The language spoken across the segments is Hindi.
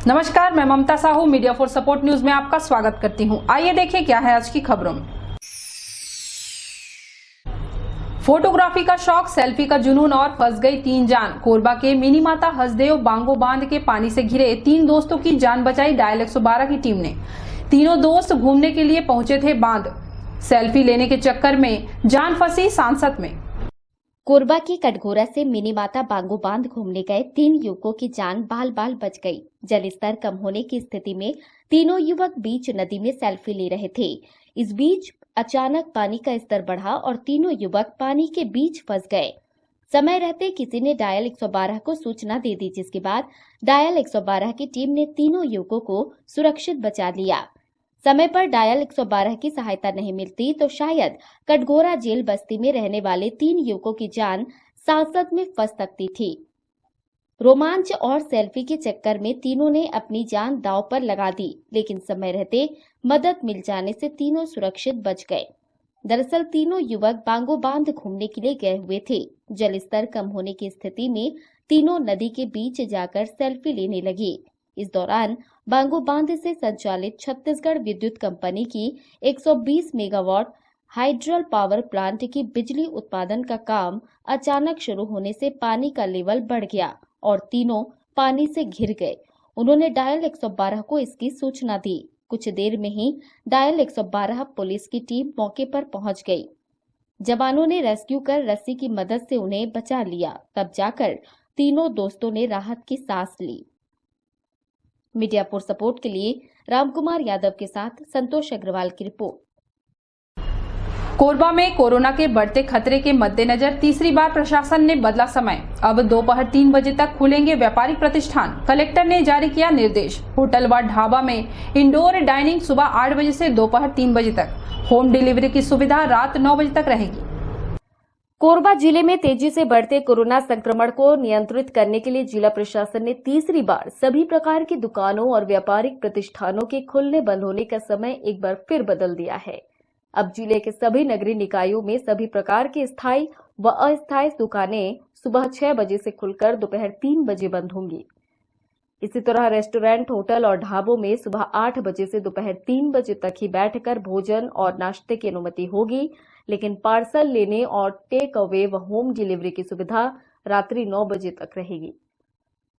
नमस्कार, मैं Mamta Sahu media for support news में आपका स्वागत करती हूं। आइए देखें क्या है आज की खबरों में। फोटोग्राफी का शौक, सेल्फी का जुनून और फंस गई 3 जान। कोरबा के मिनी माता हसदेव बांगो बांध के पानी से घिरे 3 दोस्तों की जान बचाई डायल 112 की टीम ने। तीनों दोस्त घूमने के लिए पहुंचे थे बांध। सेल्फी लेने के चक्कर में जान फंसी सांसद में। कोरबा की कटघोरा से मिनी माता बांगो बांध घूमने गए 3 युवकों की जान बाल बाल बच गई। जलस्तर कम होने की स्थिति में तीनों युवक बीच नदी में सेल्फी ले रहे थे। इस बीच अचानक पानी का स्तर बढ़ा और तीनों युवक पानी के बीच फंस गए। समय रहते किसी ने डायल 112 को सूचना दे दी, जिसके बाद डायल 112 की टीम ने तीनों युवकों को सुरक्षित बचा लिया। समय पर डायल 112 की सहायता नहीं मिलती तो शायद कटघोरा जेल बस्ती में रहने वाले 3 युवकों की जान सांसद में फंस सकती थी। रोमांच और सेल्फी के चक्कर में तीनों ने अपनी जान दांव पर लगा दी, लेकिन समय रहते मदद मिल जाने से तीनों सुरक्षित बच गए। दरअसल तीनों युवक बांगो बांध घूमने के लिए गए हुए थे। जलस्तर कम होने की स्थिति में तीनों नदी के बीच जाकर सेल्फी लेने लगे। इस दौरान बांगो बांध से संचालित छत्तीसगढ़ विद्युत कंपनी की 120 मेगावाट हाइड्रल पावर प्लांट की बिजली उत्पादन का काम अचानक शुरू होने से पानी का लेवल बढ़ गया और तीनों पानी से घिर गए। उन्होंने डायल 112 को इसकी सूचना दी। कुछ देर में ही डायल 112 पुलिस की टीम मौके पर पहुंच गई। जवानों ने रेस्क्यू कर रस्सी की मदद से उन्हें बचा लिया। तब जाकर तीनों दोस्तों ने राहत की सांस ली। मीडिया फॉर सपोर्ट के लिए रामकुमार यादव के साथ संतोष अग्रवाल की रिपोर्ट। कोरबा में कोरोना के बढ़ते खतरे के मद्देनजर तीसरी बार प्रशासन ने बदला समय। अब दोपहर 3 बजे तक खुलेंगे व्यापारिक प्रतिष्ठान। कलेक्टर ने जारी किया निर्देश। होटल व ढाबा में इंडोर डाइनिंग सुबह 8 बजे से दोपहर 3 बजे तक। होम डिलीवरी की सुविधा रात 9 बजे तक रहेगी। कोरबा जिले में तेजी से बढ़ते कोरोना संक्रमण को नियंत्रित करने के लिए जिला प्रशासन ने तीसरी बार सभी प्रकार की दुकानों और व्यापारिक प्रतिष्ठानों के खुलने बंद होने का समय एक बार फिर बदल दिया है। अब जिले के सभी नगरीय निकायों में सभी प्रकार की स्थायी व अस्थायी दुकानें सुबह 6 बजे से खुलकर दोपहर 3 बजे बंद होंगी। इसी तरह रेस्टोरेंट, होटल और ढाबों में सुबह 8 बजे से दोपहर 3 बजे तक ही बैठकर भोजन और नाश्ते की अनुमति होगी, लेकिन पार्सल लेने और टेक अवे व होम डिलीवरी की सुविधा रात्रि 9 बजे तक रहेगी।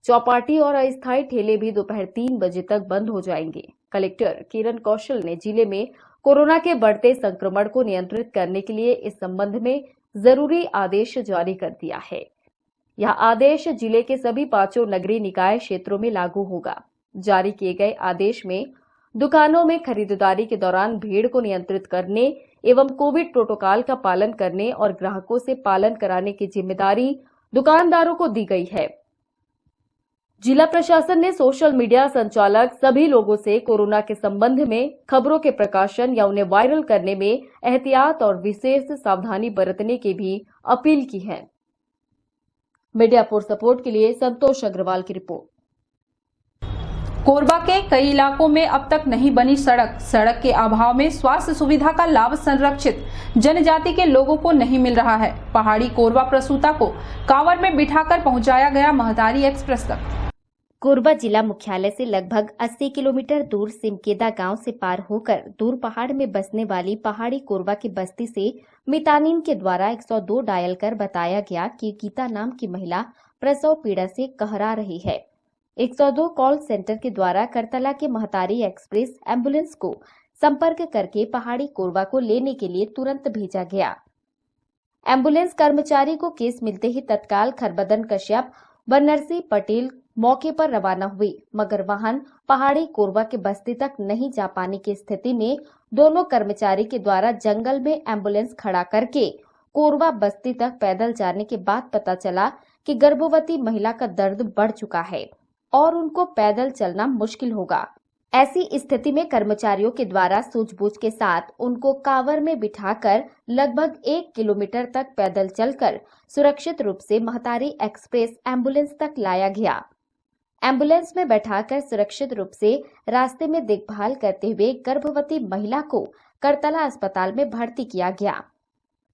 चौपाटी और अस्थायी ठेले भी दोपहर 3 बजे तक बंद हो जाएंगे। कलेक्टर किरण कौशल ने जिले में कोरोना के बढ़ते संक्रमण को नियंत्रित करने के लिए इस संबंध में जरूरी आदेश जारी कर दिया है। यह आदेश जिले के सभी 5 नगरीय निकाय क्षेत्रों में लागू होगा। जारी किए गए आदेश में दुकानों में खरीदारी के दौरान भीड़ को नियंत्रित करने एवं कोविड प्रोटोकॉल का पालन करने और ग्राहकों से पालन कराने की जिम्मेदारी दुकानदारों को दी गई है। जिला प्रशासन ने सोशल मीडिया संचालक सभी लोगों से कोरोना के संबंध में खबरों के प्रकाशन या उन्हें वायरल करने में एहतियात और विशेष सावधानी बरतने की भी अपील की है। मीडिया फॉर सपोर्ट के लिए संतोष अग्रवाल की रिपोर्ट। कोरबा के कई इलाकों में अब तक नहीं बनी सड़क के अभाव में स्वास्थ्य सुविधा का लाभ संरक्षित जनजाति के लोगों को नहीं मिल रहा है। पहाड़ी कोरबा प्रसूता को कांवर में बिठाकर पहुंचाया गया महतारी एक्सप्रेस तक। कोरबा जिला मुख्यालय से लगभग 80 किलोमीटर दूर सिमकेदा गांव से पार होकर दूर पहाड़ में बसने वाली पहाड़ी कोरबा की बस्ती से मितानिन के द्वारा 102 डायल कर बताया गया कि गीता नाम की महिला प्रसव पीड़ा से कहरा रही है। 102 कॉल सेंटर के द्वारा करतला के महतारी एक्सप्रेस एम्बुलेंस को संपर्क करके पहाड़ी कोरबा को लेने के लिए तुरंत भेजा गया। एम्बुलेंस कर्मचारी को केस मिलते ही तत्काल खरबदन कश्यप व नरसी पटेल मौके पर रवाना हुई, मगर वाहन पहाड़ी कोरबा के बस्ती तक नहीं जा पाने की स्थिति में दोनों कर्मचारी के द्वारा जंगल में एम्बुलेंस खड़ा करके कोरबा बस्ती तक पैदल जाने के बाद पता चला कि गर्भवती महिला का दर्द बढ़ चुका है और उनको पैदल चलना मुश्किल होगा। ऐसी स्थिति में कर्मचारियों के द्वारा सूझबूझ के साथ उनको कांवर में बिठाकर लगभग 1 किलोमीटर तक पैदल चलकर सुरक्षित रूप से महतारी एक्सप्रेस एम्बुलेंस तक लाया गया। एम्बुलेंस में बैठाकर सुरक्षित रूप से रास्ते में देखभाल करते हुए गर्भवती महिला को करतला अस्पताल में भर्ती किया गया।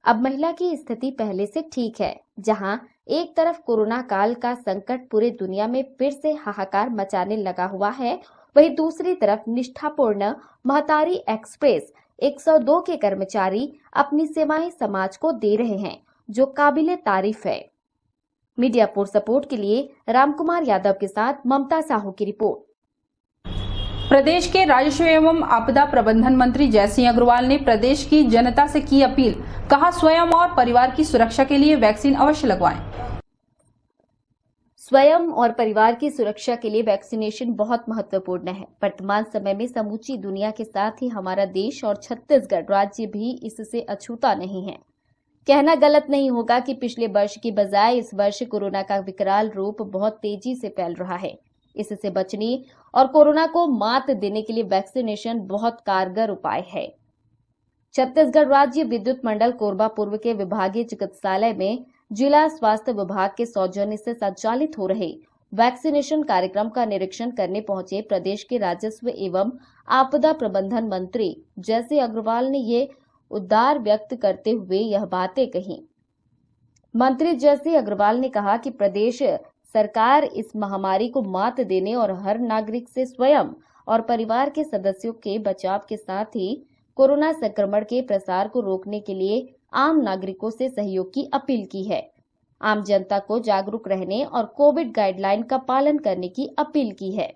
अब महिला की स्थिति पहले से ठीक है, जहां एक तरफ कोरोना काल का संकट पूरे दुनिया में फिर से हाहाकार मचाने लगा हुआ है, वहीं दूसरी तरफ निष्ठापूर्ण महतारी एक्सप्रेस 102 के कर्मचारी अपनी सेवाएं समाज को दे रहे हैं, जो काबिले तारीफ है। मीडिया फॉर सपोर्ट के लिए रामकुमार यादव के साथ ममता साहू की रिपोर्ट। प्रदेश के राजस्व एवं आपदा प्रबंधन मंत्री जयसिंह अग्रवाल ने प्रदेश की जनता से की अपील, कहा स्वयं और परिवार की सुरक्षा के लिए वैक्सीन अवश्य लगवाएं। स्वयं और परिवार की सुरक्षा के लिए वैक्सीनेशन बहुत महत्वपूर्ण है। वर्तमान समय में समूची दुनिया के साथ ही हमारा देश और छत्तीसगढ़ राज्य भी इससे अछूता नहीं है। कहना गलत नहीं होगा कि पिछले वर्ष की बजाय इस वर्ष कोरोना का विकराल रूप बहुत तेजी से फैल रहा है। इससे बचने और कोरोना को मात देने के लिए वैक्सीनेशन बहुत कारगर उपाय है। छत्तीसगढ़ राज्य विद्युत मंडल कोरबा पूर्व के विभागीय चिकित्सालय में जिला स्वास्थ्य विभाग के सौजन्य से संचालित हो रहे वैक्सीनेशन कार्यक्रम का निरीक्षण करने पहुंचे प्रदेश के राजस्व एवं आपदा प्रबंधन मंत्री जयसिंह अग्रवाल ने ये उद्गार व्यक्त करते हुए यह बातें कही। मंत्री जयसिंह अग्रवाल ने कहा कि प्रदेश सरकार इस महामारी को मात देने और हर नागरिक से स्वयं और परिवार के सदस्यों के बचाव के साथ ही कोरोना संक्रमण के प्रसार को रोकने के लिए आम नागरिकों से सहयोग की अपील की है। आम जनता को जागरूक रहने और कोविड गाइडलाइन का पालन करने की अपील की है।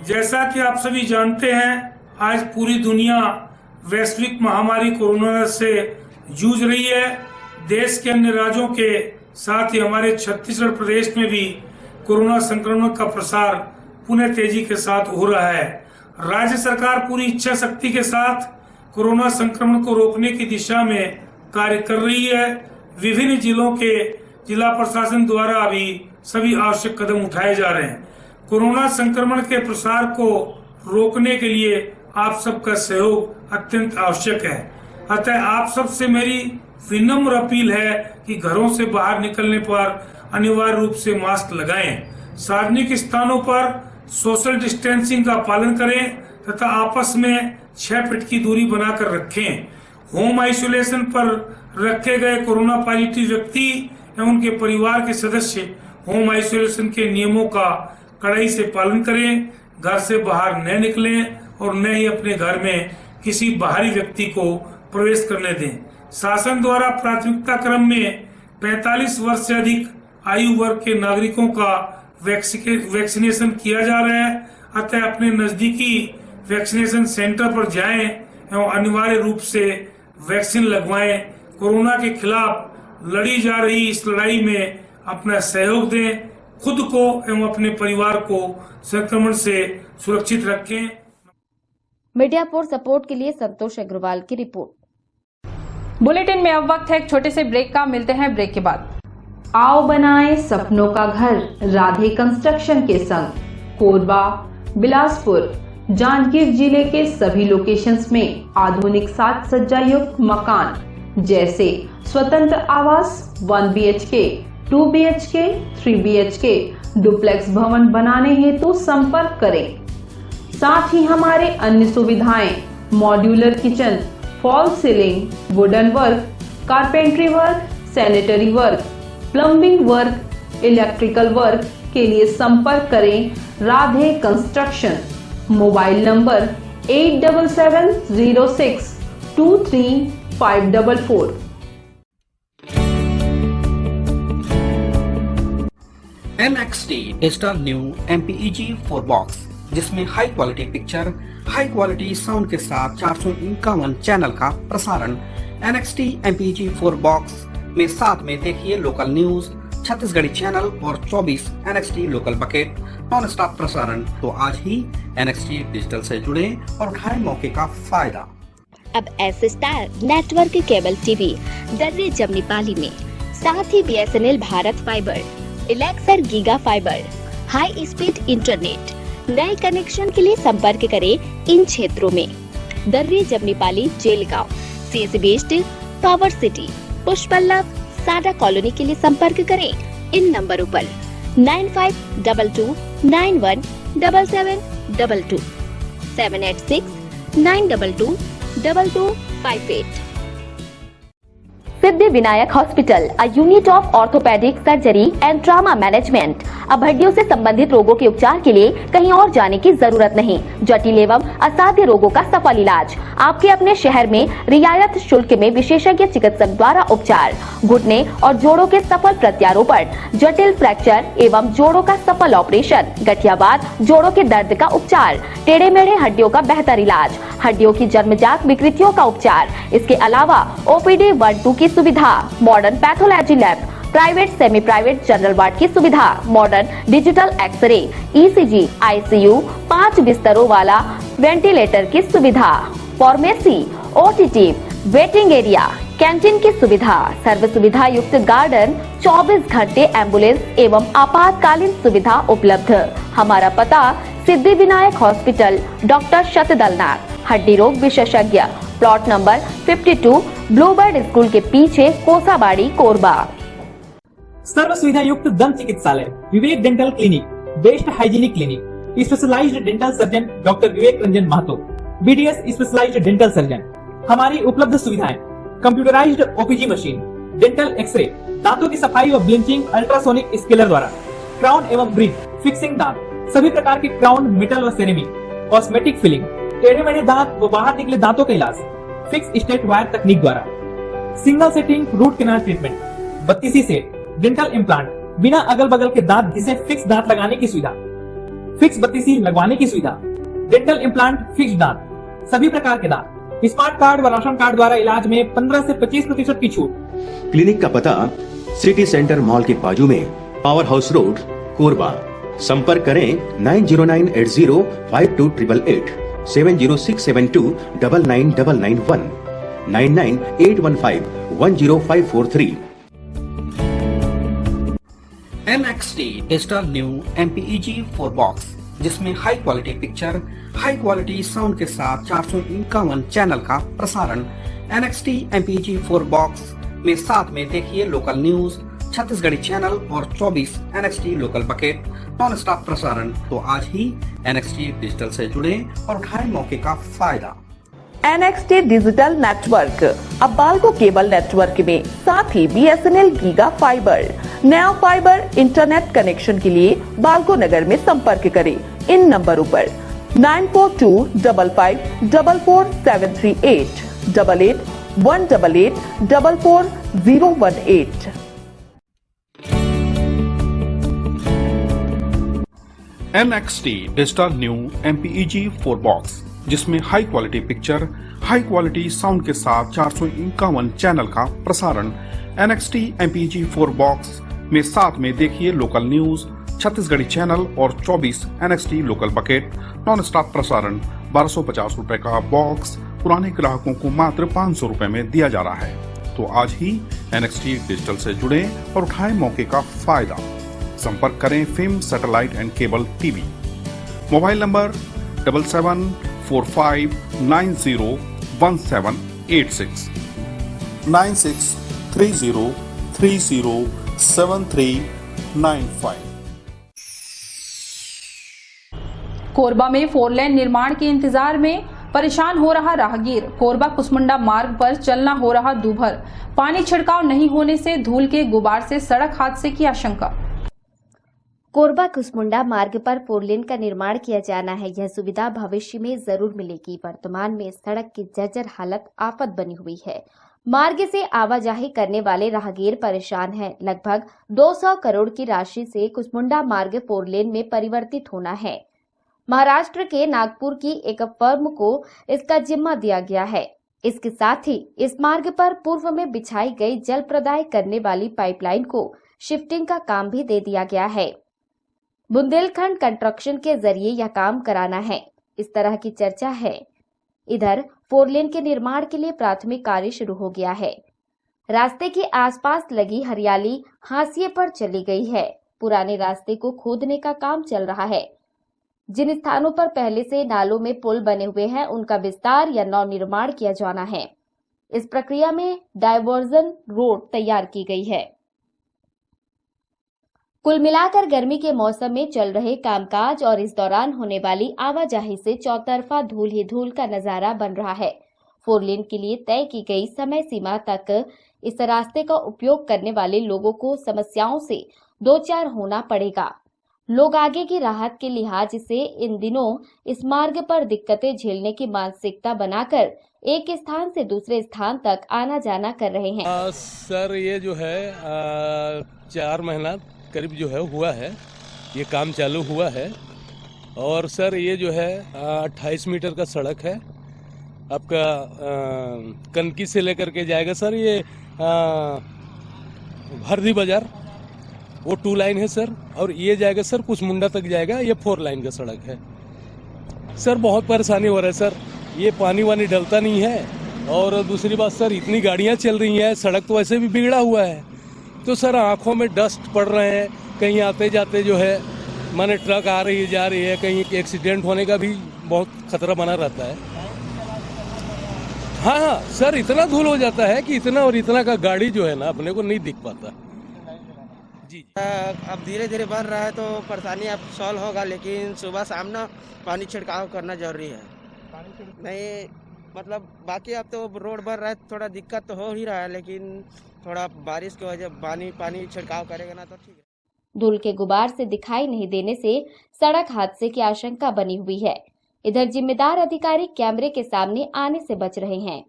जैसा कि आप सभी जानते हैं, आज पूरी दुनिया वैश्विक महामारी कोरोना से जूझ रही है। देश के अन्य राज्यों के साथ ही हमारे छत्तीसगढ़ प्रदेश में भी कोरोना संक्रमण का प्रसार पुनः तेजी के साथ हो रहा है। राज्य सरकार पूरी इच्छा शक्ति के साथ कोरोना संक्रमण को रोकने की दिशा में कार्य कर रही है। विभिन्न जिलों के जिला प्रशासन द्वारा भी सभी आवश्यक कदम उठाए जा रहे हैं। कोरोना संक्रमण के प्रसार को रोकने के लिए आप सबका सहयोग अत्यंत आवश्यक है। अतः आप सबसे मेरी विनम्र अपील है कि घरों से बाहर निकलने पर अनिवार्य रूप से मास्क लगाएं, सार्वजनिक स्थानों पर सोशल डिस्टेंसिंग का पालन करें तथा आपस में 6 फीट की दूरी बनाकर रखें। होम आइसोलेशन पर रखे गए कोरोना पॉजिटिव व्यक्ति एवं उनके परिवार के सदस्य होम आइसोलेशन के नियमों का कड़ाई से पालन करें, घर से बाहर न निकलें और न ही अपने घर में किसी बाहरी व्यक्ति को प्रवेश करने दें। शासन द्वारा प्राथमिकता क्रम में 45 वर्ष से अधिक आयु वर्ग के नागरिकों का वैक्सीनेशन किया जा रहा है। अतः अपने नजदीकी वैक्सीनेशन सेंटर पर जाएं एवं अनिवार्य रूप से वैक्सीन लगवाएं। कोरोना के खिलाफ लड़ी जा रही इस लड़ाई में अपना सहयोग दें, खुद को एवं अपने परिवार को संक्रमण से सुरक्षित रखें। मीडिया फॉर सपोर्ट के लिए संतोष अग्रवाल की रिपोर्ट। बुलेटिन में अब वक्त है एक छोटे से ब्रेक का, मिलते हैं ब्रेक के बाद। आओ बनाएं सपनों का घर राधे कंस्ट्रक्शन के संग। कोरबा, बिलासपुर, जांजगीर जिले के सभी लोकेशंस में आधुनिक साज सज्जा युक्त मकान जैसे स्वतंत्र आवास 1 BHK, 2 BHK, 3 BHK, डुप्लेक्स भवन बनाने हेतु संपर्क करें। साथ ही हमारे अन्य सुविधाएं modular kitchen, fall ceiling, wooden work, carpentry work, sanitary work, plumbing work, electrical work के लिए संपर्क करें Radhe construction. Mobile number 8706235544। NXT digital new MPEG 4 box, जिसमें high quality picture, high quality sound के साथ 451 चैनल का प्रसारण। NXT MPEG 4 बॉक्स में साथ में देखिए लोकल न्यूज, छत्तीसगढ़ी चैनल और 24 NXT local bucket non stop प्रसारण। तो आज ही NXT डिजिटल से जुड़े और उठाएं मौके का फायदा। अब S star network cable TV Darri Jamnipali में, साथ ही BSNL भारत फाइबर, इलेक्सर giga fibre, high speed internet. नए कनेक्शन के लिए संपर्क करें इन क्षेत्रों में: Darri Jamnipali, Jelgaon, CSB based, power city, Pushpallav, Sada colony के लिए संपर्क करें इन नंबरों पर 9522917722, 78692222258। Siddhi Vinayak hospital, a unit of orthopedic surgery and trauma management। अब हड्डियों से संबंधित रोगों के उपचार के लिए कहीं और जाने की जरूरत नहीं। जटिल एवं असाध्य रोगों का सफल इलाज आपके अपने शहर में रियायत शुल्क में विशेषज्ञ चिकित्सक द्वारा उपचार। घुटने और जोड़ों के सफल प्रत्यारोपण, जटिल फ्रैक्चर एवं जोड़ों का सफल ऑपरेशन, गठियावात, जोड़ों के दर्द का उपचार, टेढ़े मेढ़े हड्डियों का बेहतर इलाज, हड्डियों की जन्मजात विकृतियों का उपचार। इसके अलावा ओपीडी 1-2 की सुविधा, modern pathology lab, private semi private general ward की सुविधा, modern digital x-ray, ECG, ICU, 5 बिस्तरों वाला वेंटिलेटर की सुविधा, pharmacy, OTT, waiting area, canteen की सुविधा, सर्व सुविधा युक्त गार्डन, 24 घंटे एम्बुलेंस एवं आपातकालीन सुविधा उपलब्ध। हमारा पता सिद्धि विनायक हॉस्पिटल, डॉक्टर शतदलनाथ, हड्डी रोग विशेषज्ञ, प्लॉट नंबर 52, ब्लूबर्ड स्कूल के पीछे, कोसाबाड़ी, कोरबा। सर्व सुविधा युक्त दंत चिकित्सालय, Vivek dental clinic, best hygienic clinic, specialised dental surgeon doctor Vivek Ranjan Mahato, BDS specialised dental surgeon. हमारी उपलब्ध सुविधाएं: computerised OPG machine, dental x-ray, दांतों की सफाई और ब्लीचिंग अल्ट्रासोनिक स्केलर द्वारा, क्राउन एवं ब्रिज, फिक्सिंग दांत, सभी प्रकार के क्राउन, मेटल और सेरेमिक, कॉस्मेटिक फिलिंग, टेढ़े मेढ़े दांत व बाहर निकले दांतों का इलाज फिक्स स्टेट वायर तकनीक द्वारा, single setting root canal treatment, 32 set, dental implant, बिना अगल बगल के दांत जिसे फिक्स दांत लगाने की सुविधा, फिक्स 32 लगवाने की सुविधा, डेंटल इम्प्लांट, फिक्स दांत, सभी प्रकार के दांत, स्मार्ट कार्ड व राशन कार्ड द्वारा इलाज में 15 से 25% की छूट। क्लिनिक का पता सिटी सेंटर मॉल के बाजू में, पावर हाउस रोड, कोरबा। संपर्क करें 9098052888, 7067299991, 9981510543। NXT digital new MPEG 4 box, जिसमें high quality picture, high quality sound के साथ 451 चैनल का प्रसारण। NXT MPEG 4 बॉक्स में साथ में देखिए लोकल न्यूज, छत्तीसगढ़ी चैनल और 24 NXT local bucket non stop प्रसारण। तो आज ही NXT डिजिटल से जुड़े और उठाएं मौके का फायदा। NXT डिजिटल नेटवर्क अब बाल्को केबल नेटवर्क में, साथ ही BSNL गीगा फाइबर, नया फाइबर इंटरनेट कनेक्शन के लिए बाल्को नगर में संपर्क करें इन नंबरों पर 9425544738, 8818844018। NXT digital new MPEG 4 box, जिसमें high quality picture, high quality sound के साथ 451 चैनल का प्रसारण। NXT MPEG 4 बॉक्स में साथ में देखिए लोकल न्यूज, छत्तीसगढ़ी चैनल और 24 NXT local bucket non stop प्रसारण। 1250 रुपए का बॉक्स पुराने ग्राहकों को मात्र 500 रुपए में दिया जा रहा है। तो आज ही NXT डिजिटल से जुड़े और उठाएं मौके का फायदा। संपर्क करें film satellite and cable TV. Mobile number 7745901786, 9630307395। Korba में 4 लेन निर्माण के इंतजार में परेशान हो रहा राहगीर। कोरबा कुसमुंडा मार्ग पर चलना हो रहा दूभर। पानी छिड़काव नहीं होने से धूल के गुबार से सड़क हादसे की आशंका। कोरबा कुसमुंडा मार्ग पर 4 लेन का निर्माण किया जाना है। यह सुविधा भविष्य में जरूर मिलेगी। वर्तमान में सड़क की जर्जर हालत आफत बनी हुई है। मार्ग से आवाजाही करने वाले राहगीर परेशान हैं। लगभग 200 करोड़ की राशि से कुसमुंडा मार्ग 4 लेन में परिवर्तित होना है। महाराष्ट्र के नागपुर की एक फर्म को इसका जिम्मा दिया गया है। इसके साथ ही इस मार्ग पर पूर्व में बिछाई गई जल प्रदाय करने वाली पाइपलाइन को शिफ्टिंग का काम भी दे दिया गया है। बुंदेलखंड कंस्ट्रक्शन के जरिए यह काम कराना है, इस तरह की चर्चा है। इधर 4 लेन के निर्माण के लिए प्राथमिक कार्य शुरू हो गया है। रास्ते के आसपास लगी हरियाली हाशिए पर चली गई है। पुराने रास्ते को खोदने का काम चल रहा है। जिन स्थानों पर पहले से नालों में पुल बने हुए हैं, उनका विस्तार या नव निर्माण किया जाना है। इस प्रक्रिया में डायवर्जन रोड तैयार की गई है। कुल मिलाकर गर्मी के मौसम में चल रहे कामकाज और इस दौरान होने वाली आवाजाही से चौतरफा धूल ही धूल का नजारा बन रहा है। 4 लेन के लिए तय की गई समय सीमा तक इस रास्ते का उपयोग करने वाले लोगों को समस्याओं से दो चार होना पड़ेगा। लोग आगे की राहत के लिहाज से इन दिनों इस मार्ग पर दिक्कतें झेलने की मानसिकता बनाकर एक स्थान से दूसरे स्थान तक आना जाना कर रहे हैं। सर ये जो है 4 महीना करीब जो है हुआ है, ये काम चालू हुआ है। और सर ये जो है 28 मीटर का सड़क है आपका, कनकी से लेकर के जाएगा सर ये भरदी बाजार, वो 2 लाइन है सर। और ये जाएगा सर कुछ मुंडा तक जाएगा, ये 4 लाइन का सड़क है सर। बहुत परेशानी हो रहा है सर, ये पानी वानी डलता नहीं है। और दूसरी बात सर, इतनी गाड़ियां चल रही हैं, सड़क तो वैसे भी बिगड़ा हुआ है, तो सर आंखों में डस्ट पड़ रहे हैं। कहीं आते जाते जो है माने ट्रक आ रही है जा रही है, कहीं एक्सीडेंट होने का भी बहुत खतरा बना रहता है। हाँ सर, इतना धूल हो जाता है कि इतना और इतना का गाड़ी जो है ना अपने को नहीं दिख पाता। जी अब धीरे धीरे बढ़ रहा है तो परेशानी अब सॉल्व होगा, लेकिन सुबह शाम ना पानी छिड़काव करना जरूरी है। नहीं मतलब बाकी अब तो रोड बढ़ रहा है, थोड़ा दिक्कत तो हो ही रहा है, लेकिन थोड़ा बारिश की वजह पानी छिड़काव करेगा ना तो ठीक है। धूल के गुबार से दिखाई नहीं देने से सड़क हादसे की आशंका बनी हुई है। इधर जिम्मेदार अधिकारी कैमरे के सामने आने से बच रहे हैं।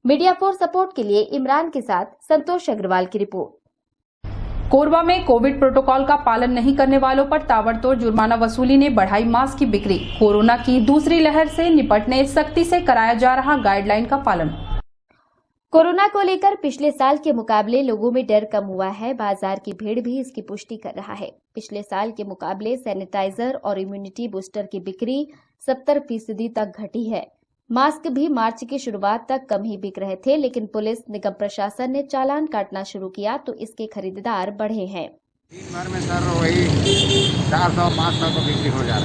मीडिया फॉर सपोर्ट के लिए इमरान के साथ संतोष अग्रवाल की रिपोर्ट। कोरबा में कोविड प्रोटोकॉल का पालन नहीं करने वालों पर ताबड़तोड़ जुर्माना वसूली ने बढ़ाई मास्क की बिक्री। कोरोना की दूसरी लहर से निपटने सख्ती से कराया जा रहा गाइडलाइन का पालन। कोरोना को लेकर पिछले साल के मुकाबले लोगों में डर कम हुआ है। बाजार की भीड़ भी इसकी पुष्टि कर रहा है। पिछले साल के मुकाबले सैनिटाइजर और इम्यूनिटी बूस्टर की बिक्री 70% तक घटी है। मास्क भी मार्च की शुरुआत तक कम ही बिक रहे थे, लेकिन पुलिस निगम प्रशासन ने चालान काटना शुरू किया तो इसके खरीदार बढ़े हैं। दिन भर में सर वही 400-500 को बिक्री हो जा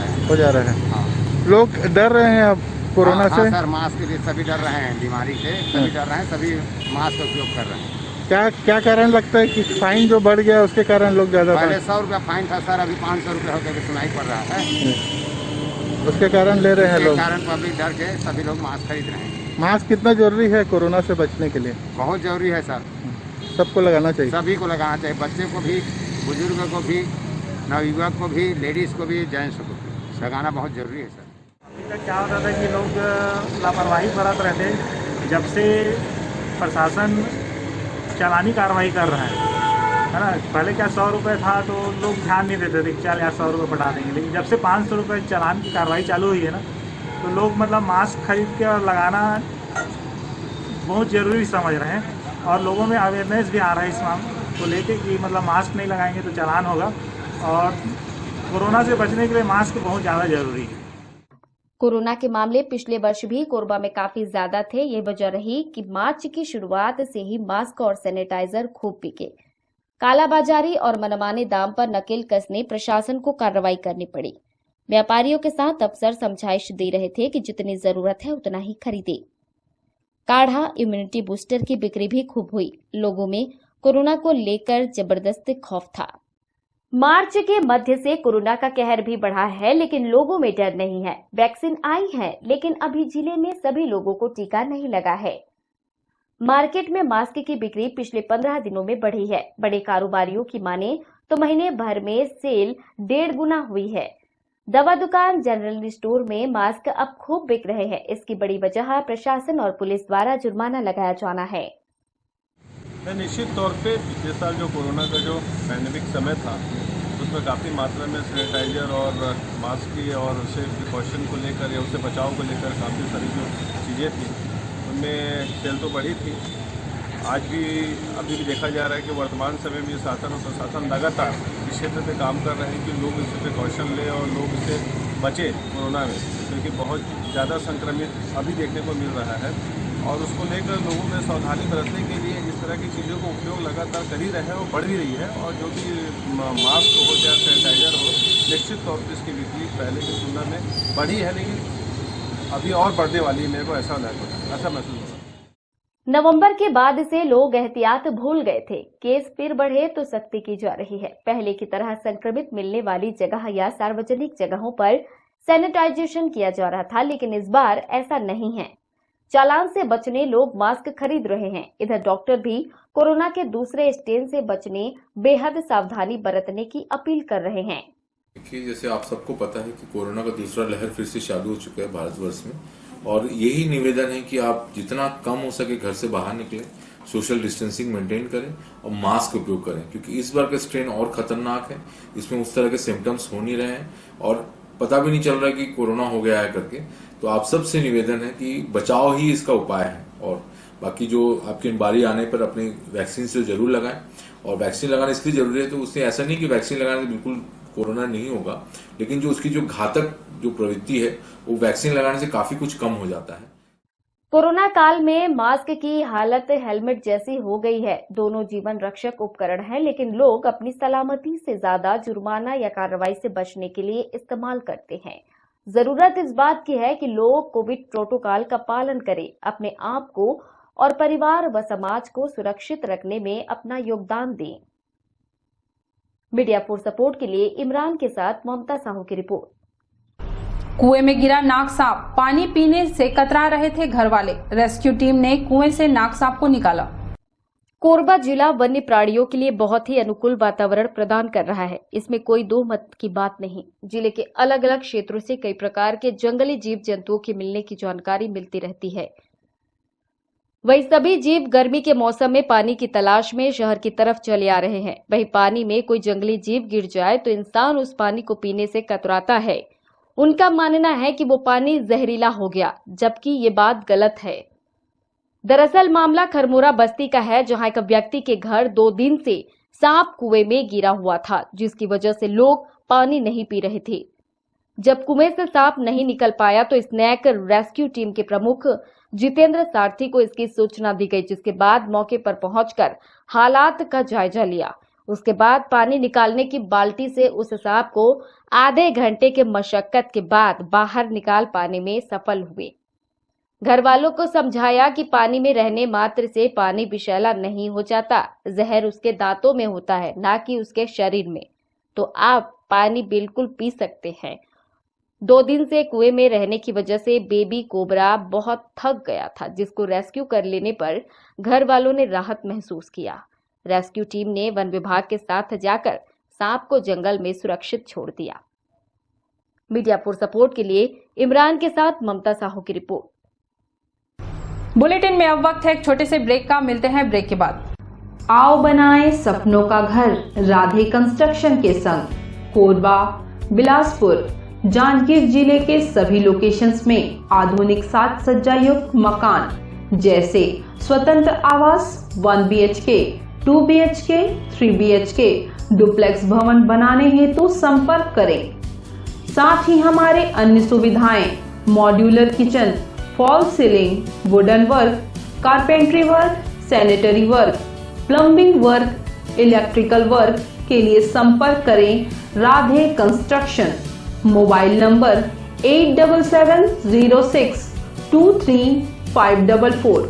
रहा है। हाँ। लोग डर रहे हैं अब कोरोना से। सर मास्क के लिए सभी डर रहे हैं, बीमारी से सभी डर रहे हैं, सभी मास्क का उपयोग कर रहे हैं। क्या कारण लगता है कि फाइन जो बढ़ गया उसके कारण लोग ज्यादा? पहले 100 रुपया फाइन था सर, अभी 500 रुपया होकर सुनाई पड़ रहा है, उसके कारण ले रहे हैं लोग। कारण पब्लिक डर के सभी लोग मास्क खरीद रहे हैं। मास्क कितना जरूरी है कोरोना से बचने के लिए? बहुत जरूरी है सर, सबको लगाना चाहिए, सभी को लगाना चाहिए, बच्चे को भी, बुजुर्ग को भी, नवयुवक को भी, लेडीज को भी, जेंट्स को भी लगाना बहुत जरूरी है सर। अभी तक क्या होता था कि लोग लापरवाही बरत रहे थे, जब से प्रशासन चालानी कार्रवाई कर रहा है ना। पहले क्या 100 रुपये था तो लोग ध्यान नहीं देते थे कि चल यार 100 रुपये बढ़ा देंगे, लेकिन जब से 500 रुपये चालान की कार्रवाई चालू हुई है ना, तो लोग मतलब मास्क खरीद के और लगाना बहुत ज़रूरी समझ रहे हैं। और लोगों में अवेयरनेस भी आ रहा है इस मामले को लेके कि मतलब मास्क नहीं लगाएंगे तो चालान होगा, और कोरोना से बचने के लिए मास्क बहुत ज़्यादा ज़रूरी है। कोरोना के मामले पिछले वर्ष भी कोरबा में काफी ज्यादा थे। ये वजह रही कि मार्च की शुरुआत से ही मास्क और सैनिटाइजर खूब बिके। कालाबाजारी और मनमाने दाम पर नकेल कसने प्रशासन को कार्रवाई करनी पड़ी। व्यापारियों के साथ अफसर समझाइश दे रहे थे कि जितनी जरूरत है उतना ही खरीदे। काढ़ा, इम्यूनिटी बूस्टर की बिक्री भी खूब हुई। लोगों में कोरोना को लेकर जबरदस्त खौफ था। मार्च के मध्य से कोरोना का कहर भी बढ़ा है, लेकिन लोगों में डर नहीं है। वैक्सीन आई है, लेकिन अभी जिले में सभी लोगों को टीका नहीं लगा है। मार्केट में मास्क की बिक्री पिछले 15 दिनों में बढ़ी है। बड़े कारोबारियों की माने तो महीने भर में सेल 1.5 गुना हुई है। दवा दुकान, जनरल स्टोर में मास्क अब खूब बिक रहे हैं। इसकी बड़ी वजह प्रशासन और पुलिस द्वारा जुर्माना लगाया जाना है। निश्चित तौर पे पिछले साल जो कोरोना का जो पैंडेमिक समय था, उसमें काफ़ी मात्रा में सैनिटाइजर और मास्क की और उससे प्रिकॉशन को लेकर या उससे बचाव को लेकर काफ़ी सारी जो चीज़ें थी उनमें सेल तो बढ़ी थी। आज भी अभी भी देखा जा रहा है कि वर्तमान समय में शासन और प्रशासन लगातार इस क्षेत्र पे काम कर रहे हैं कि लोग इससे प्रिकॉशन लें और लोग इससे बचें कोरोना में, क्योंकि बहुत ज़्यादा संक्रमित अभी देखने को मिल रहा है। और उसको लेकर लोगों में सावधानी बरतने के लिए इस तरह की चीज़ों का उपयोग लगातार कर ही रहे हैं और बढ़ भी रही है। और जो कि मास्क हो या सैनिटाइजर हो, निश्चित तौर पर इसकी बिक्री पहले की तुलना में बढ़ी है, लेकिन अभी और बढ़ने वाली है। मेरे को ऐसा महसूस होता है। नवंबर के बाद से लोग एहतियात भूल गए थे। केस फिर बढ़े तो सख्ती की जा रही है। पहले की तरह संक्रमित मिलने वाली जगह या सार्वजनिक जगहों पर सैनिटाइजेशन किया जा रहा था, लेकिन इस बार ऐसा नहीं है। चालान से बचने लोग मास्क खरीद रहे हैं। इधर डॉक्टर भी कोरोना के दूसरे स्ट्रेन से बचने बेहद सावधानी बरतने की अपील कर रहे हैं। देखिए, जैसे आप सबको पता है कि कोरोना का दूसरा लहर फिर से चालू हो चुका है भारतवर्ष में, और यही निवेदन है कि आप जितना कम हो सके घर से बाहर निकलें, सोशल डिस्टेंसिंग मेंटेन करें और मास्क उपयोग करें, क्योंकि इस बार का स्ट्रेन और खतरनाक है। इसमें उस तरह के सिम्टम्स हो नहीं रहे हैं और पता भी नहीं चल रहा है कि कोरोना हो गया है करके। तो आप सबसे निवेदन है कि बचाव ही इसका उपाय है, और बाकी जो आपकी बारी आने पर अपनी वैक्सीन से जरूर लगाएं। और वैक्सीन लगाना इसलिए जरूरी है, तो उससे ऐसा नहीं कि वैक्सीन लगाने से बिल्कुल कोरोना नहीं होगा, लेकिन जो उसकी जो घातक जो प्रवृत्ति है वो वैक्सीन लगाने से काफी कुछ कम हो जाता है। कोरोना काल में मास्क की हालत हेलमेट जैसी हो गई है। दोनों जीवन रक्षक उपकरण हैं, लेकिन लोग अपनी सलामती से ज्यादा जुर्माना या कार्रवाई से बचने के लिए इस्तेमाल करते हैं। जरूरत इस बात की है कि लोग कोविड प्रोटोकॉल का पालन करें, अपने आप को और परिवार व समाज को सुरक्षित रखने में अपना योगदान दें। मीडिया फॉर सपोर्ट के लिए इमरान के साथ ममता साहू की रिपोर्ट। कुएं में गिरा नाग सांप, पानी पीने से कतरा रहे थे घर वाले। रेस्क्यू टीम ने कुएं से नाग सांप को निकाला। कोरबा जिला वन्य प्राणियों के लिए बहुत ही अनुकूल वातावरण प्रदान कर रहा है, इसमें कोई दो मत की बात नहीं। जिले के अलग अलग क्षेत्रों से कई प्रकार के जंगली जीव जंतुओं के मिलने की जानकारी मिलती रहती है। वही सभी जीव गर्मी के मौसम में पानी की तलाश में शहर की तरफ चले आ रहे हैं। वही पानी में कोई जंगली जीव गिर जाए तो इंसान उस पानी को पीने से कतराता है। उनका मानना है कि वो पानी जहरीला हो गया, जबकि ये बात गलत है। दरअसल मामला खरमोरा बस्ती का है, जहां एक व्यक्ति के घर 2 दिन से सांप कुएं में गिरा हुआ था, जिसकी वजह से लोग पानी नहीं पी रहे थे। जब कुएं से सांप नहीं निकल पाया तो स्नैक रेस्क्यू टीम के प्रमुख जितेंद्र सारथी को इसकी सूचना दी गई, जिसके बाद मौके पर पहुंचकर हालात का जायजा लिया। उसके बाद पानी निकालने की बाल्टी से उस सांप को आधे घंटे के मशक्कत के बाद बाहर निकाल पाने में सफल हुए। घर वालों को समझाया कि पानी में रहने मात्र से पानी विषैला नहीं हो जाता, जहर उसके दांतों में होता है, ना कि उसके शरीर में। तो आप पानी बिल्कुल पी सकते हैं। 2 दिन से कुएं में रहने की वजह से बेबी कोबरा बहुत थक गया था, जिसको रेस्क्यू कर लेने पर घर वालों ने राहत महसूस किया। रेस्क्यू टीम ने वन विभाग के साथ जाकर सांप को जंगल में सुरक्षित छोड़ दिया। मीडिया फॉर सपोर्ट के लिए इमरान के साथ ममता साहू की रिपोर्ट। बुलेटिन में अब वक्त है एक छोटे से ब्रेक का। मिलते हैं ब्रेक के बाद। आओ बनाएं सपनों का घर राधे कंस्ट्रक्शन के संग। कोरबा, बिलासपुर, जांजगीर जिले के सभी लोकेशंस में आधुनिक साज सज्जा युक्त मकान जैसे स्वतंत्र आवास 1 BHK, 2 BHK, 3 BHK, डुप्लेक्स भवन बनाने हेतु संपर्क करें। साथ ही हमारे अन्य सुविधाएं modular kitchen, fall ceiling, wooden work, carpentry work, sanitary work, plumbing work, electrical work के लिए संपर्क करें Radhe construction. Mobile number 8706235544।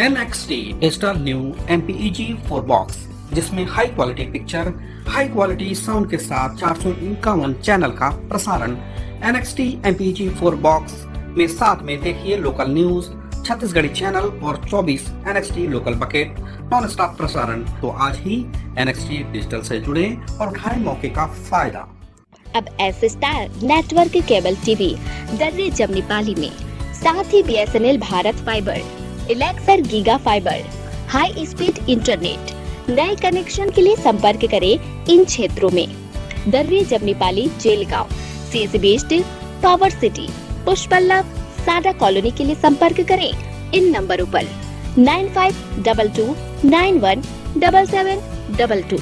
NXT digital new MPEG 4 box, जिसमें high quality picture, high quality sound के साथ 451 चैनल का प्रसारण। NXT MPEG 4 बॉक्स में साथ में देखिए लोकल न्यूज, छत्तीसगढ़ी चैनल और 24 NXT local bucket non stop प्रसारण। तो आज ही NXT डिजिटल से जुड़े और उठाएं मौके का फायदा। अब S star network cable TV Darri Jamnipali में, साथ ही BSNL भारत फाइबर, इलेक्सर giga fibre, high speed internet. नए कनेक्शन के लिए संपर्क करें इन क्षेत्रों में: Darri Jamnipali, Jelgaon, CSB steel, power city, Pushpallav, Sada colony के लिए संपर्क करें इन नंबरों पर 9522917722,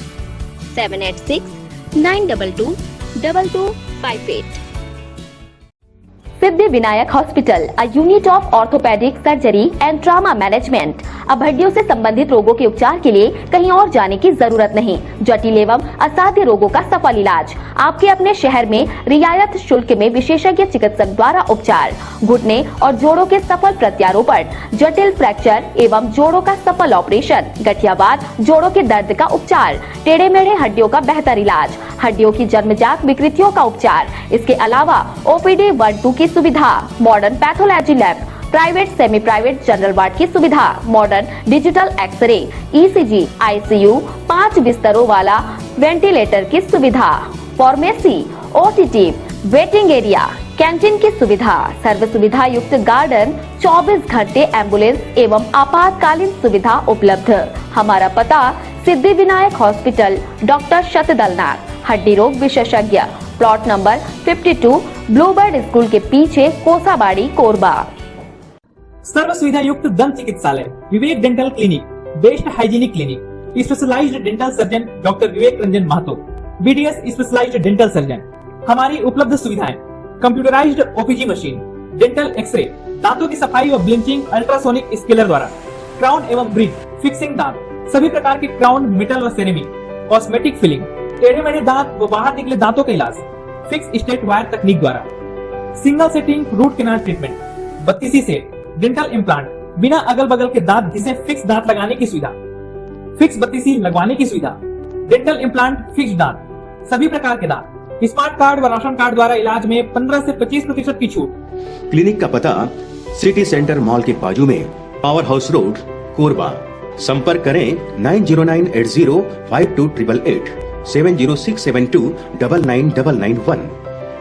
786922258। Siddhi Vinayak hospital, a unit of orthopedic surgery and trauma management। अब हड्डियों से संबंधित रोगों के उपचार के लिए कहीं और जाने की जरूरत नहीं। जटिल एवं असाध्य रोगों का सफल इलाज आपके अपने शहर में रियायत शुल्क में विशेषज्ञ चिकित्सक द्वारा उपचार। घुटने और जोड़ों के सफल प्रत्यारोपण, जटिल फ्रैक्चर एवं जोड़ों का सफल ऑपरेशन, गठियावाद, जोड़ों के दर्द का उपचार, टेढ़े मेढ़े हड्डियों का बेहतर इलाज, हड्डियों की जन्मजात विकृतियों का उपचार। इसके अलावा OPD 1-2 की सुविधा, modern pathology lab, private semi private general ward की सुविधा, modern digital x-ray, ECG, ICU, 5 बिस्तरों वाला वेंटिलेटर की सुविधा, pharmacy, OTT, waiting area, canteen की सुविधा, सर्व सुविधा युक्त गार्डन, 24 घंटे एम्बुलेंस एवं आपातकालीन सुविधा उपलब्ध। हमारा पता सिद्धि विनायक हॉस्पिटल, डॉक्टर शतदलनाथ, हड्डी रोग विशेषज्ञ, प्लॉट नंबर 52, ब्लूबर्ड स्कूल के पीछे, कोसाबाड़ी, कोरबा। सर्व सुविधा युक्त दंत चिकित्सालय, Vivek dental clinic, best hygienic clinic, specialised dental surgeon doctor Vivek Ranjan Mahato, BDS specialised dental surgeon. हमारी उपलब्ध सुविधाएं: computerised OPG machine, dental x-ray, दांतों की सफाई और ब्लीचिंग अल्ट्रासोनिक स्केलर द्वारा, क्राउन एवं ब्रिज, फिक्सिंग दांत, सभी प्रकार के क्राउन, मेटल व सेरेमिक, कॉस्मेटिक फिलिंग, टेढ़े मेढ़े दांत व बाहर निकले दांतों का इलाज फिक्स स्टेट वायर तकनीक द्वारा, single setting root canal treatment, 32 set, dental implant, बिना अगल बगल के दांत जिसे फिक्स दांत लगाने की सुविधा, फिक्स 32 लगवाने की सुविधा, डेंटल इम्प्लांट, फिक्स दांत, सभी प्रकार के दांत, स्मार्ट कार्ड व राशन कार्ड द्वारा इलाज में 15 से 25% की छूट। क्लिनिक का पता सिटी सेंटर मॉल के बाजू में, पावर हाउस रोड, कोरबा। संपर्क करें 9098052888, 7067299991,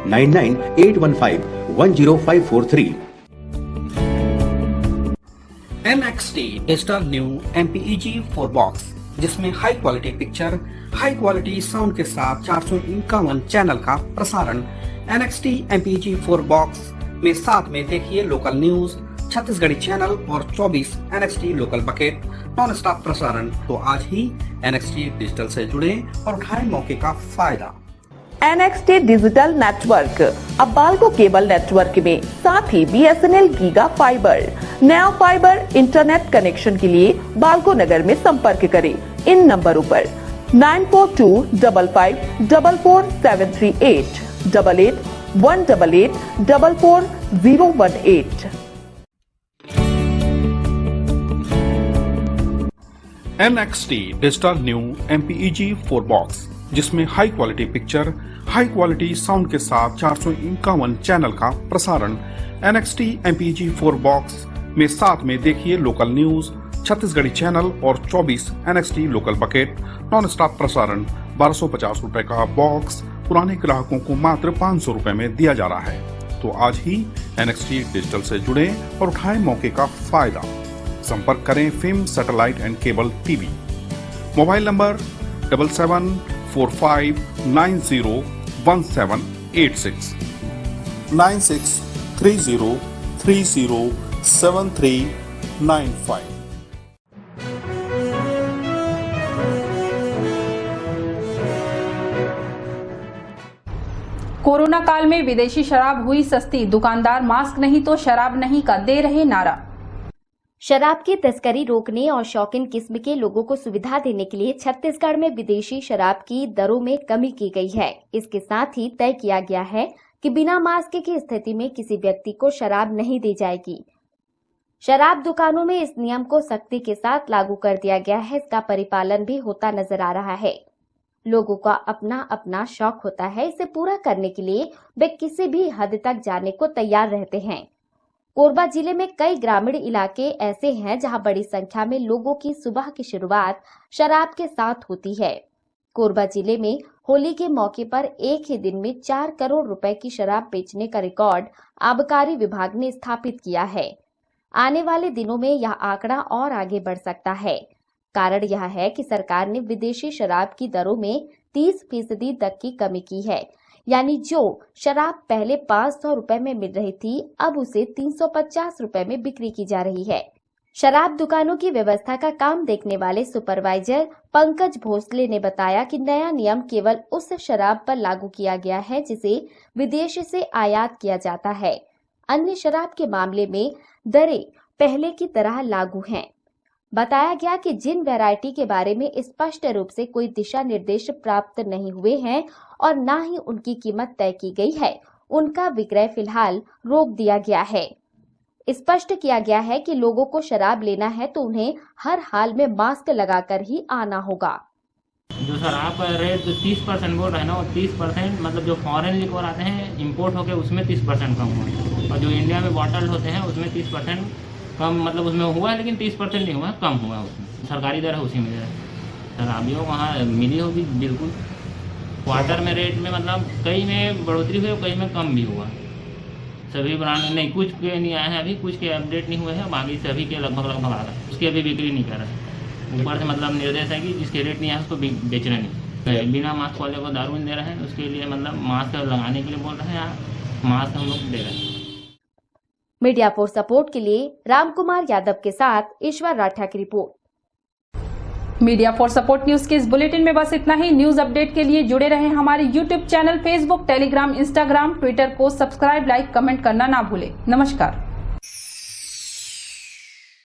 9981510543। NXT digital new MPEG 4 box, जिसमें high quality picture, high quality sound के साथ 451 चैनल का प्रसारण। NXT MPEG 4 बॉक्स में साथ में देखिए लोकल न्यूज, छत्तीसगढ़ी चैनल और 24 NXT local bucket non stop प्रसारण। तो आज ही NXT डिजिटल से जुड़े और उठाएं मौके का फायदा। NXT डिजिटल नेटवर्क अब बाल्को केबल नेटवर्क में साथ ही BSNL गीगा फाइबर। नया फाइबर इंटरनेट कनेक्शन के लिए बाल्को नगर में संपर्क करें इन नंबरों पर 9425544738, 8818844018। NXT digital new MPEG 4 box, जिसमें high quality picture, high quality sound के साथ 451 चैनल का प्रसारण। NXT MPEG 4 बॉक्स में साथ में देखिए लोकल न्यूज, छत्तीसगढ़ी चैनल और 24 NXT local bucket non stop प्रसारण। 1250 रुपए का बॉक्स पुराने ग्राहकों को मात्र 500 रुपए में दिया जा रहा है। तो आज ही NXT डिजिटल से जुड़े और उठाएं मौके का फायदा। संपर्क करें film satellite and cable TV। Mobile number 7745901786, 9630307395। Corona काल में विदेशी शराब हुई सस्ती, दुकानदार मास्क नहीं तो शराब नहीं का दे रहे नारा। शराब की तस्करी रोकने और शौकीन किस्म के लोगों को सुविधा देने के लिए छत्तीसगढ़ में विदेशी शराब की दरों में कमी की गई है। इसके साथ ही तय किया गया है कि बिना मास्क की स्थिति में किसी व्यक्ति को शराब नहीं दी जाएगी। शराब दुकानों में इस नियम को सख्ती के साथ लागू कर दिया गया है। इसका परिपालन भी होता नजर आ रहा है। लोगों का अपना अपना शौक होता है, इसे पूरा करने के लिए वे किसी भी हद तक जाने को तैयार रहते हैं। कोरबा जिले में कई ग्रामीण इलाके ऐसे हैं जहां बड़ी संख्या में लोगों की सुबह की शुरुआत शराब के साथ होती है। कोरबा जिले में होली के मौके पर एक ही दिन में 4 करोड़ रुपए की शराब बेचने का रिकॉर्ड आबकारी विभाग ने स्थापित किया है। आने वाले दिनों में यह आंकड़ा और आगे बढ़ सकता है। कारण यह है कि सरकार ने विदेशी शराब की दरों में 30% तक की कमी की है। यानी जो शराब पहले 500 रुपए में मिल रही थी, अब उसे 350 रुपए में बिक्री की जा रही है। शराब दुकानों की व्यवस्था का काम देखने वाले सुपरवाइजर पंकज भोसले ने बताया कि नया नियम केवल उस शराब पर लागू किया गया है जिसे विदेश से आयात किया जाता है। अन्य शराब के मामले में दरें पहले की तरह लागू हैं। बताया गया कि जिन वैरायटी के बारे में स्पष्ट रूप से कोई दिशा निर्देश प्राप्त नहीं हुए हैं और न ही उनकी कीमत तय की गई है, उनका विक्रय फिलहाल रोक दिया गया है। स्पष्ट किया गया है कि लोगों को शराब लेना है तो उन्हें हर हाल में मास्क लगाकर ही आना होगा। जो शराब का रेट जो 30% बोल रहे हैं ना, वो 30% मतलब जो फॉरेन लिक्वर आते हैं इंपोर्ट होकर उसमें 30% कम हुआ, और जो इंडिया में बॉटल होते हैं उसमें 30% कम मतलब उसमें हुआ है, लेकिन 30% नहीं हुआ, कम हुआ है उसमें। सरकारी दर है उसी में शराबियों वहाँ मिली होगी बिल्कुल। क्वार्टर में रेट में मतलब कई में बढ़ोतरी हुई और कई में कम भी हुआ। सभी ब्रांड नहीं, कुछ के नहीं आए हैं अभी, कुछ के अपडेट नहीं हुए हैं, बाकी सभी के लगभग आ रहा है। उसकी अभी बिक्री नहीं कर रहा है। ऊपर से मतलब निर्देश है कि जिसके रेट नहीं है उसको बेचना नहीं। बिना मास्क वाले को दारू दे रहे हैं, उसके लिए मतलब मास्क लगाने के लिए बोल रहे हैं, मास्क हम लोग दे रहे हैं। मीडिया फॉर सपोर्ट के लिए रामकुमार यादव के साथ ईश्वर राठा की report. Media for support news के इस बुलेटिन में बस इतना ही। न्यूज अपडेट के लिए जुड़े रहें हमारे YouTube channel, Facebook, Telegram, Instagram, Twitter को सब्सक्राइब, लाइक, कमेंट करना ना भूलें। नमस्कार।